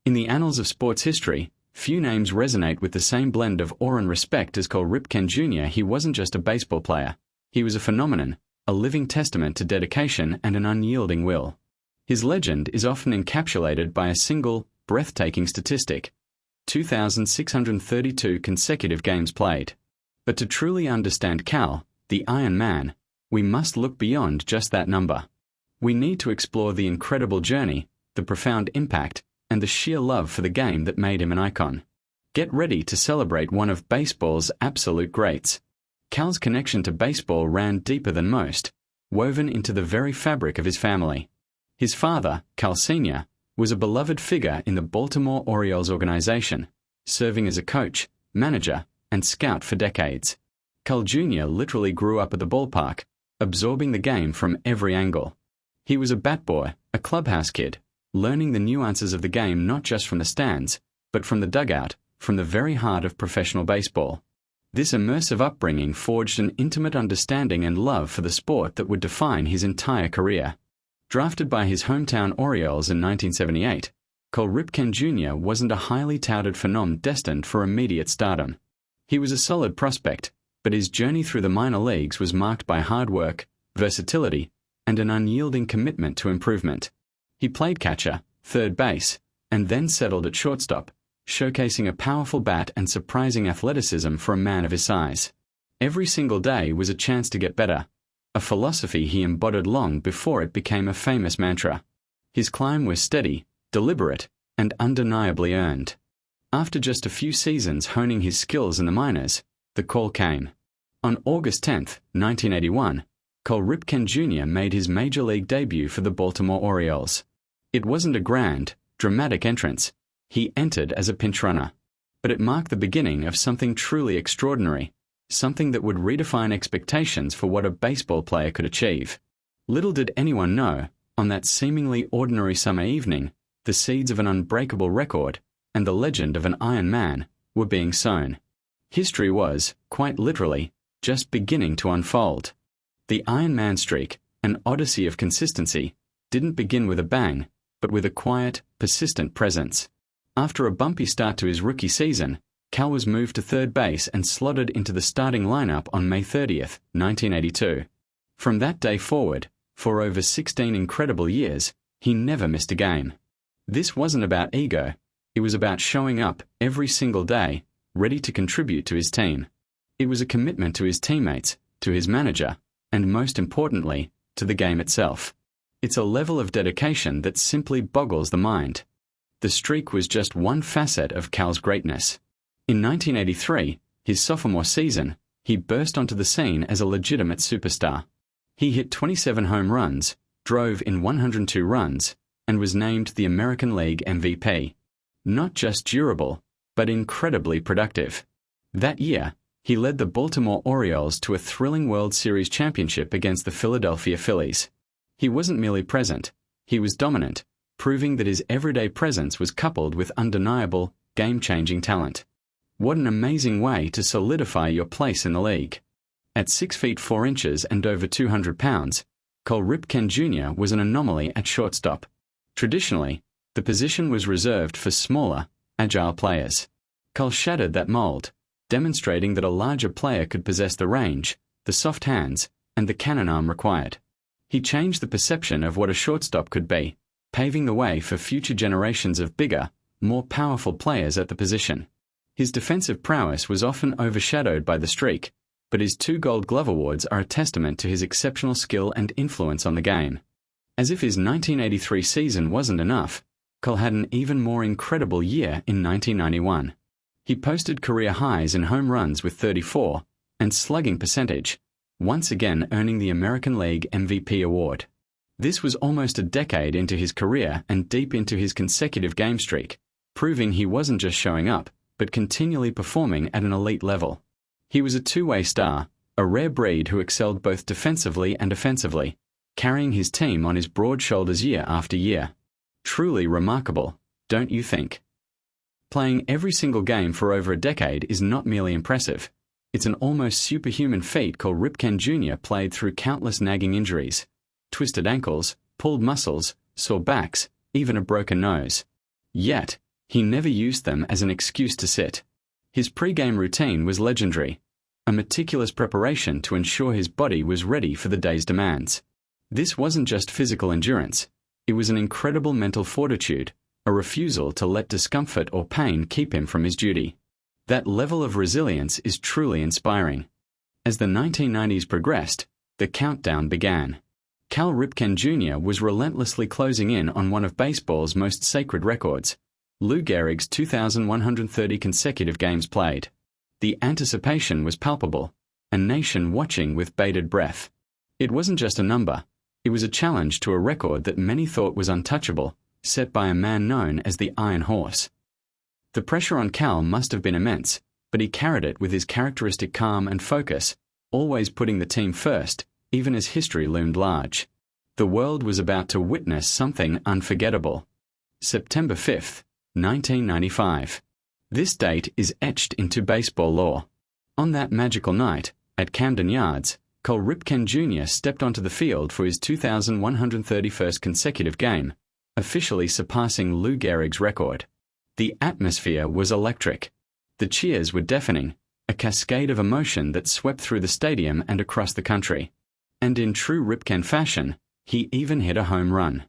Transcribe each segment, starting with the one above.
In the annals of sports history, few names resonate with the same blend of awe and respect as Cal Ripken Jr. He wasn't just a baseball player. He was a phenomenon, a living testament to dedication and an unyielding will. His legend is often encapsulated by a single, breathtaking statistic: 2,632 consecutive games played. But to truly understand Cal, the Iron Man, we must look beyond just that number. We need to explore the incredible journey, the profound impact, and the sheer love for the game that made him an icon. Get ready to celebrate one of baseball's absolute greats. Cal's connection to baseball ran deeper than most, woven into the very fabric of his family. His father, Cal Sr., was a beloved figure in the Baltimore Orioles organization, serving as a coach, manager, and scout for decades. Cal Jr. literally grew up at the ballpark, absorbing the game from every angle. He was a bat boy, a clubhouse kid, learning the nuances of the game not just from the stands, but from the dugout, from the very heart of professional baseball. This immersive upbringing forged an intimate understanding and love for the sport that would define his entire career. Drafted by his hometown Orioles in 1978, Cal Ripken Jr. wasn't a highly touted phenom destined for immediate stardom. He was a solid prospect, but his journey through the minor leagues was marked by hard work, versatility, and an unyielding commitment to improvement. He played catcher, third base, and then settled at shortstop, showcasing a powerful bat and surprising athleticism for a man of his size. Every single day was a chance to get better, a philosophy he embodied long before it became a famous mantra. His climb was steady, deliberate, and undeniably earned. After just a few seasons honing his skills in the minors, the call came. On August 10, 1981, Cal Ripken Jr. made his major league debut for the Baltimore Orioles. It wasn't a grand, dramatic entrance. He entered as a pinch runner. But it marked the beginning of something truly extraordinary, something that would redefine expectations for what a baseball player could achieve. Little did anyone know, on that seemingly ordinary summer evening, the seeds of an unbreakable record and the legend of an Iron Man were being sown. History was, quite literally, just beginning to unfold. The Iron Man streak, an odyssey of consistency, didn't begin with a bang, but with a quiet, persistent presence. After a bumpy start to his rookie season, Cal was moved to third base and slotted into the starting lineup on May 30, 1982. From that day forward, for over 16 incredible years, he never missed a game. This wasn't about ego, it was about showing up every single day, ready to contribute to his team. It was a commitment to his teammates, to his manager, and most importantly, to the game itself. It's a level of dedication that simply boggles the mind. The streak was just one facet of Cal's greatness. In 1983, his sophomore season, he burst onto the scene as a legitimate superstar. He hit 27 home runs, drove in 102 runs, and was named the American League MVP. Not just durable, but incredibly productive. That year, he led the Baltimore Orioles to a thrilling World Series championship against the Philadelphia Phillies. He wasn't merely present, he was dominant, proving that his everyday presence was coupled with undeniable, game-changing talent. What an amazing way to solidify your place in the league. At 6 feet 4 inches and over 200 pounds, Cal Ripken Jr. was an anomaly at shortstop. Traditionally, the position was reserved for smaller, agile players. Cal shattered that mold, demonstrating that a larger player could possess the range, the soft hands, and the cannon arm required. He changed the perception of what a shortstop could be, paving the way for future generations of bigger, more powerful players at the position. His defensive prowess was often overshadowed by the streak, but his 2 Gold Glove awards are a testament to his exceptional skill and influence on the game. As if his 1983 season wasn't enough, Cal had an even more incredible year in 1991. He posted career highs in home runs with 34, and slugging percentage, once again earning the American League MVP award. This was almost a decade into his career and deep into his consecutive game streak, proving he wasn't just showing up, but continually performing at an elite level. He was a two-way star, a rare breed who excelled both defensively and offensively, carrying his team on his broad shoulders year after year. Truly remarkable, don't you think? Playing every single game for over a decade is not merely impressive. It's an almost superhuman feat Cal Ripken Jr. played through countless nagging injuries, twisted ankles, pulled muscles, sore backs, even a broken nose. Yet, He never used them as an excuse to sit. His pre-game routine was legendary, a meticulous preparation to ensure his body was ready for the day's demands. This wasn't just physical endurance, it was an incredible mental fortitude, a refusal to let discomfort or pain keep him from his duty. That level of resilience is truly inspiring. As the 1990s progressed, the countdown began. Cal Ripken Jr. was relentlessly closing in on one of baseball's most sacred records, Lou Gehrig's 2,130 consecutive games played. The anticipation was palpable, a nation watching with bated breath. It wasn't just a number, it was a challenge to a record that many thought was untouchable, set by a man known as the Iron Horse. The pressure on Cal must have been immense, but he carried it with his characteristic calm and focus, always putting the team first, even as history loomed large. The world was about to witness something unforgettable. September 5, 1995. This date is etched into baseball lore. On that magical night, at Camden Yards, Cal Ripken Jr. stepped onto the field for his 2,131st consecutive game, officially surpassing Lou Gehrig's record. The atmosphere was electric. The cheers were deafening, a cascade of emotion that swept through the stadium and across the country. And in true Ripken fashion, he even hit a home run.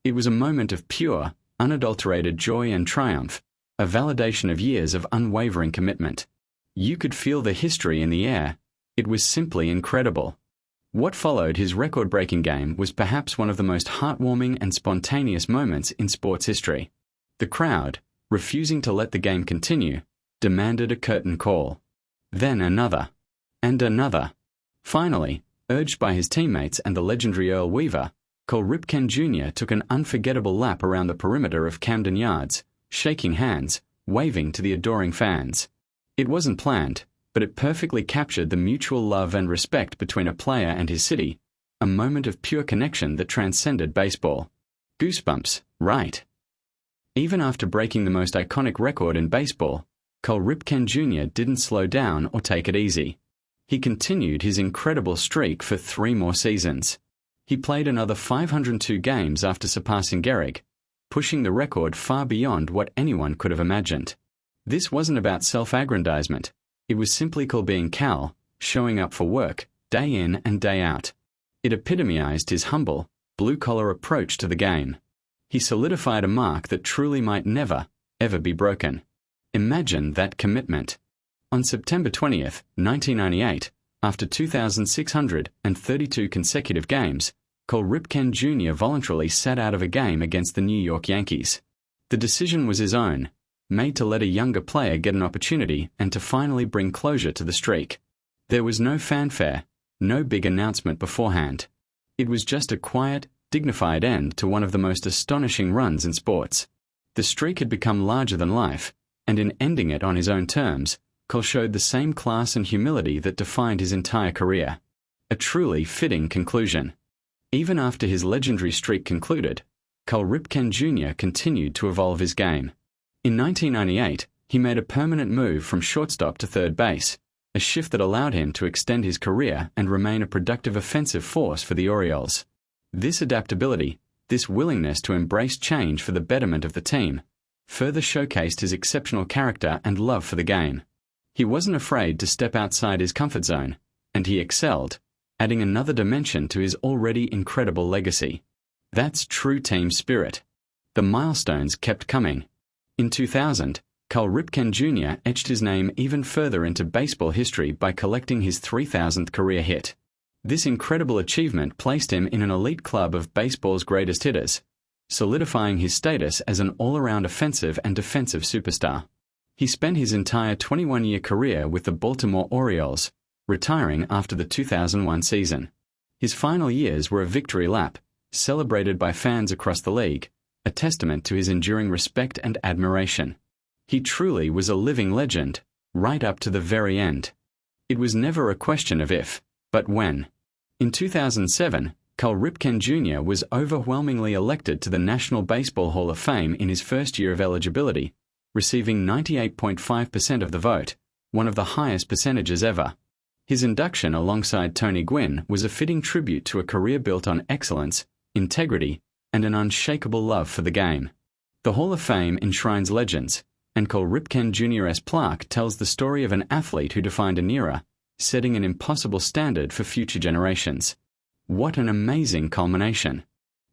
It was a moment of pure, unadulterated joy and triumph, a validation of years of unwavering commitment. You could feel the history in the air. It was simply incredible. What followed his record-breaking game was perhaps one of the most heartwarming and spontaneous moments in sports history. The crowd, refusing to let the game continue, demanded a curtain call. Then another. And another. Finally, urged by his teammates and the legendary Earl Weaver, Cal Ripken Jr. took an unforgettable lap around the perimeter of Camden Yards, shaking hands, waving to the adoring fans. It wasn't planned, but it perfectly captured the mutual love and respect between a player and his city, a moment of pure connection that transcended baseball. Goosebumps, right? Even after breaking the most iconic record in baseball, Cal Ripken Jr. didn't slow down or take it easy. He continued his incredible streak for 3 more seasons. He played another 502 games after surpassing Gehrig, pushing the record far beyond what anyone could have imagined. This wasn't about self-aggrandizement. It was simply Cal being Cal, showing up for work, day in and day out. It epitomized his humble, blue-collar approach to the game. He solidified a mark that truly might never, ever be broken. Imagine that commitment. On September 20th, 1998, after 2,632 consecutive games, Cal Ripken Jr. voluntarily sat out of a game against the New York Yankees. The decision was his own, made to let a younger player get an opportunity and to finally bring closure to the streak. There was no fanfare, no big announcement beforehand. It was just a quiet, dignified end to one of the most astonishing runs in sports. The streak had become larger than life, and in ending it on his own terms, Cal showed the same class and humility that defined his entire career. A truly fitting conclusion. Even after his legendary streak concluded, Cal Ripken Jr. continued to evolve his game. In 1998, he made a permanent move from shortstop to third base, a shift that allowed him to extend his career and remain a productive offensive force for the Orioles. This adaptability, this willingness to embrace change for the betterment of the team, further showcased his exceptional character and love for the game. He wasn't afraid to step outside his comfort zone, and he excelled, adding another dimension to his already incredible legacy. That's true team spirit. The milestones kept coming. In 2000, Cal Ripken Jr. etched his name even further into baseball history by collecting his 3,000th career hit. This incredible achievement placed him in an elite club of baseball's greatest hitters, solidifying his status as an all-around offensive and defensive superstar. He spent his entire 21-year career with the Baltimore Orioles, retiring after the 2001 season. His final years were a victory lap, celebrated by fans across the league, a testament to his enduring respect and admiration. He truly was a living legend, right up to the very end. It was never a question of if, but when. In 2007, Cal Ripken Jr. was overwhelmingly elected to the National Baseball Hall of Fame in his first year of eligibility, receiving 98.5% of the vote, one of the highest percentages ever. His induction alongside Tony Gwynn was a fitting tribute to a career built on excellence, integrity, and an unshakable love for the game. The Hall of Fame enshrines legends, and Cal Ripken Jr.'s plaque tells the story of an athlete who defined an era, setting an impossible standard for future generations. What an amazing culmination!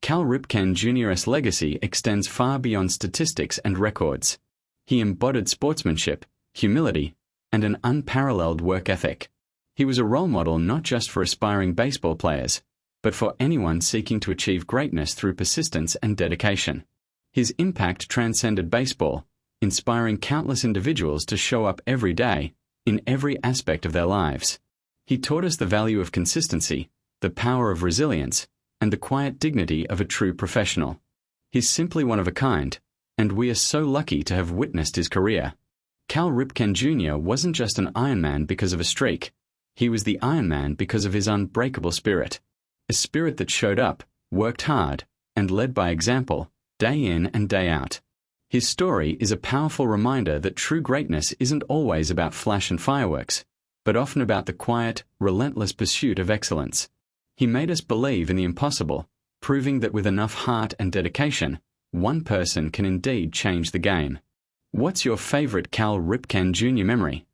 Cal Ripken Jr.'s legacy extends far beyond statistics and records. He embodied sportsmanship, humility, and an unparalleled work ethic. He was a role model not just for aspiring baseball players, but for anyone seeking to achieve greatness through persistence and dedication. His impact transcended baseball, inspiring countless individuals to show up every day, in every aspect of their lives. He taught us the value of consistency, the power of resilience, and the quiet dignity of a true professional. He's simply one of a kind, and we are so lucky to have witnessed his career. Cal Ripken Jr. wasn't just an Ironman because of a streak. He was the Ironman because of his unbreakable spirit. A spirit that showed up, worked hard, and led by example, day in and day out. His story is a powerful reminder that true greatness isn't always about flash and fireworks, but often about the quiet, relentless pursuit of excellence. He made us believe in the impossible, proving that with enough heart and dedication, one person can indeed change the game. What's your favorite Cal Ripken Jr. memory?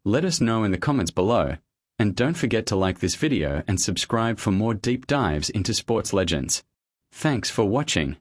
Let us know in the comments below, and don't forget to like this video and subscribe for more deep dives into sports legends. Thanks for watching.